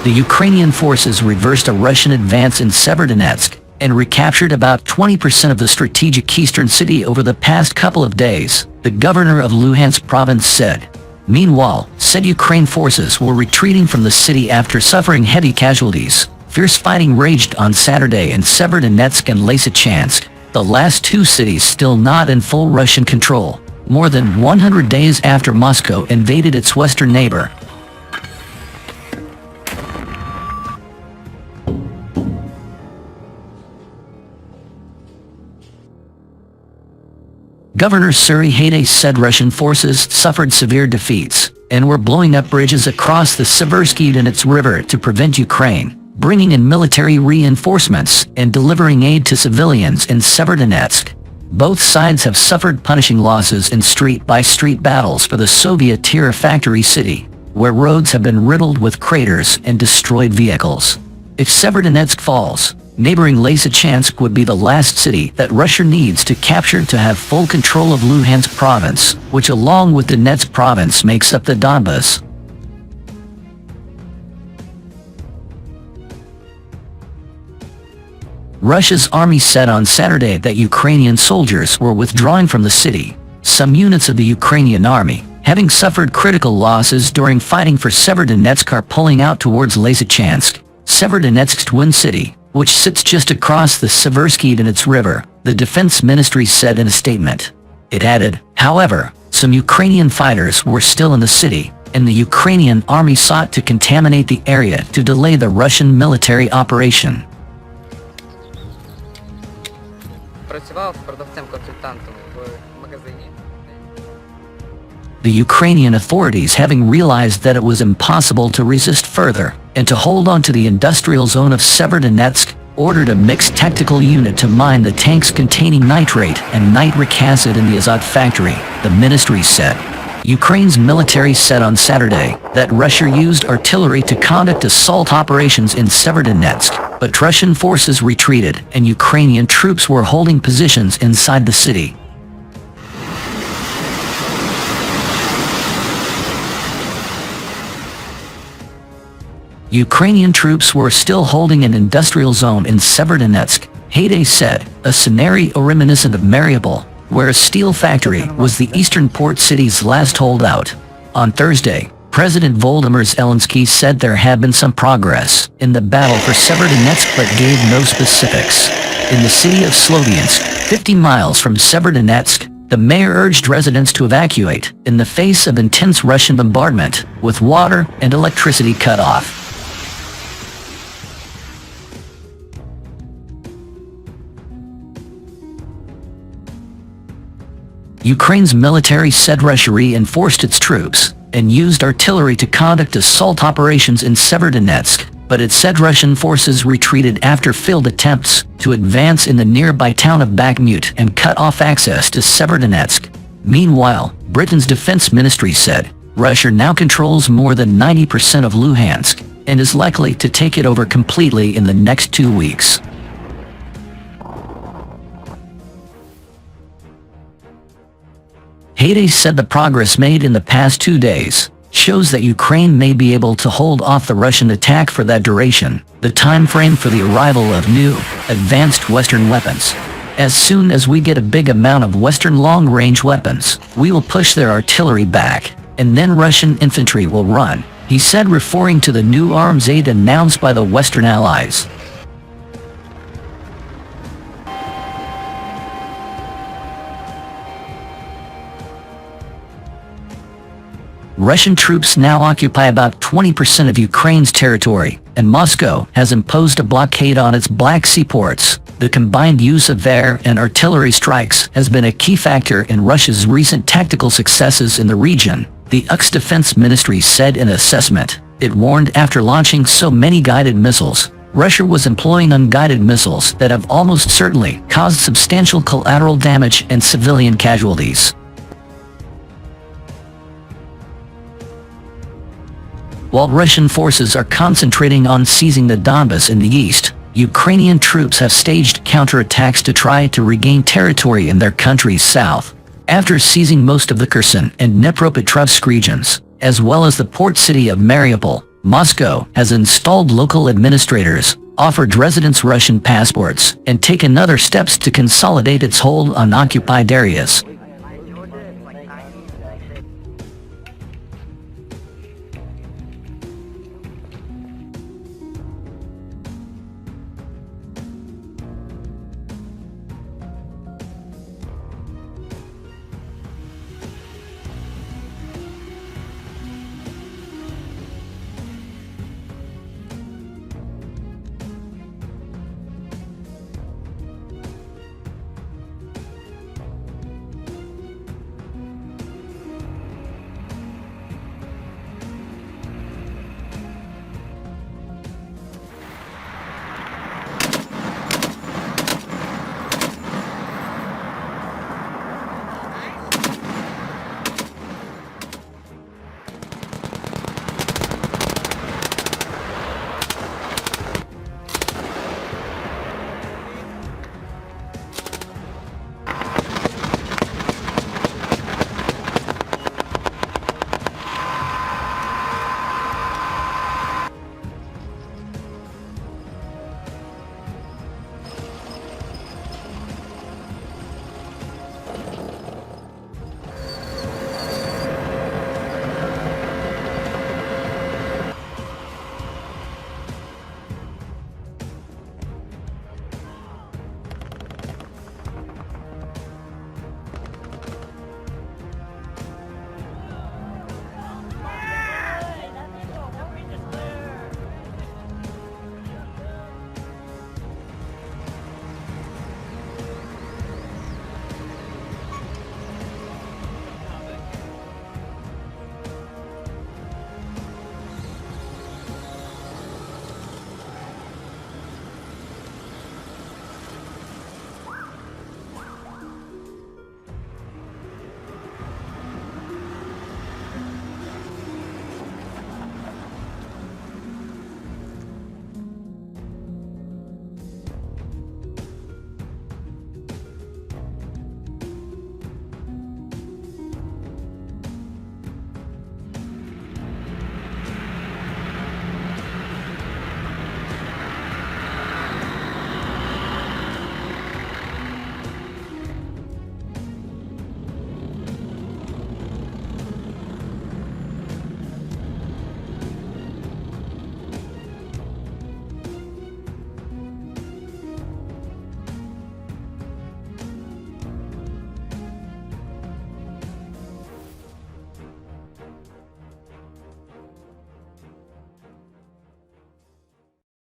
The Ukrainian forces reversed a Russian advance in Severodonetsk and recaptured about 20% of the strategic eastern city over the past couple of days, the governor of Luhansk province said. Meanwhile, said Ukraine forces were retreating from the city after suffering heavy casualties. Fierce fighting raged on Saturday in Severodonetsk and Lysychansk, the last two cities still not in full Russian control, more than 100 days after Moscow invaded its western neighbor. Governor Suri Hayday said Russian forces suffered severe defeats and were blowing up bridges across the Severodonetsk River to prevent Ukraine, bringing in military reinforcements and delivering aid to civilians in Severodonetsk. Both sides have suffered punishing losses in street-by-street battles for the Soviet-era factory city, where roads have been riddled with craters and destroyed vehicles. If Severodonetsk falls, neighboring Lysychansk would be the last city that Russia needs to capture to have full control of Luhansk province, which along with Donetsk province makes up the Donbas. Russia's army said on Saturday that Ukrainian soldiers were withdrawing from the city. Some units of the Ukrainian army, having suffered critical losses during fighting for Severodonetsk, are pulling out towards Lysychansk, Severodonetsk's twin city, which sits just across the Severodonetsk River, the defense ministry said in a statement. It added, however, some Ukrainian fighters were still in the city, and the Ukrainian army sought to contaminate the area to delay the Russian military operation. The Ukrainian authorities, having realized that it was impossible to resist further and to hold on to the industrial zone of Severodonetsk, ordered a mixed tactical unit to mine the tanks containing nitrate and nitric acid in the Azot factory, the ministry said. Ukraine's military said on Saturday that Russia used artillery to conduct assault operations in Severodonetsk, but Russian forces retreated and Ukrainian troops were holding positions inside the city. Ukrainian troops were still holding an industrial zone in Severodonetsk, Hayday said, a scenario reminiscent of Mariupol, where a steel factory was the eastern port city's last holdout. On Thursday, President Volodymyr Zelensky said there had been some progress in the battle for Severodonetsk but gave no specifics. In the city of Sloviansk, 50 miles from Severodonetsk, the mayor urged residents to evacuate in the face of intense Russian bombardment, with water and electricity cut off. Ukraine's military said Russia reinforced its troops and used artillery to conduct assault operations in Severodonetsk, but it said Russian forces retreated after failed attempts to advance in the nearby town of Bakhmut and cut off access to Severodonetsk. Meanwhile, Britain's defense ministry said Russia now controls more than 90% of Luhansk and is likely to take it over completely in the next 2 weeks. Hayday said the progress made in the past 2 days shows that Ukraine may be able to hold off the Russian attack for that duration, the time frame for the arrival of new, advanced Western weapons. As soon as we get a big amount of Western long-range weapons, we will push their artillery back, and then Russian infantry will run, he said, referring to the new arms aid announced by the Western allies. Russian troops now occupy about 20% of Ukraine's territory, and Moscow has imposed a blockade on its Black Sea ports. The combined use of air and artillery strikes has been a key factor in Russia's recent tactical successes in the region, the UK's defense ministry said in an assessment. It warned after launching so many guided missiles, Russia was employing unguided missiles that have almost certainly caused substantial collateral damage and civilian casualties. While Russian forces are concentrating on seizing the Donbas in the east, Ukrainian troops have staged counterattacks to try to regain territory in their country's south. After seizing most of the Kherson and Dnipropetrovsk regions, as well as the port city of Mariupol, Moscow has installed local administrators, offered residents Russian passports, and taken other steps to consolidate its hold on occupied areas.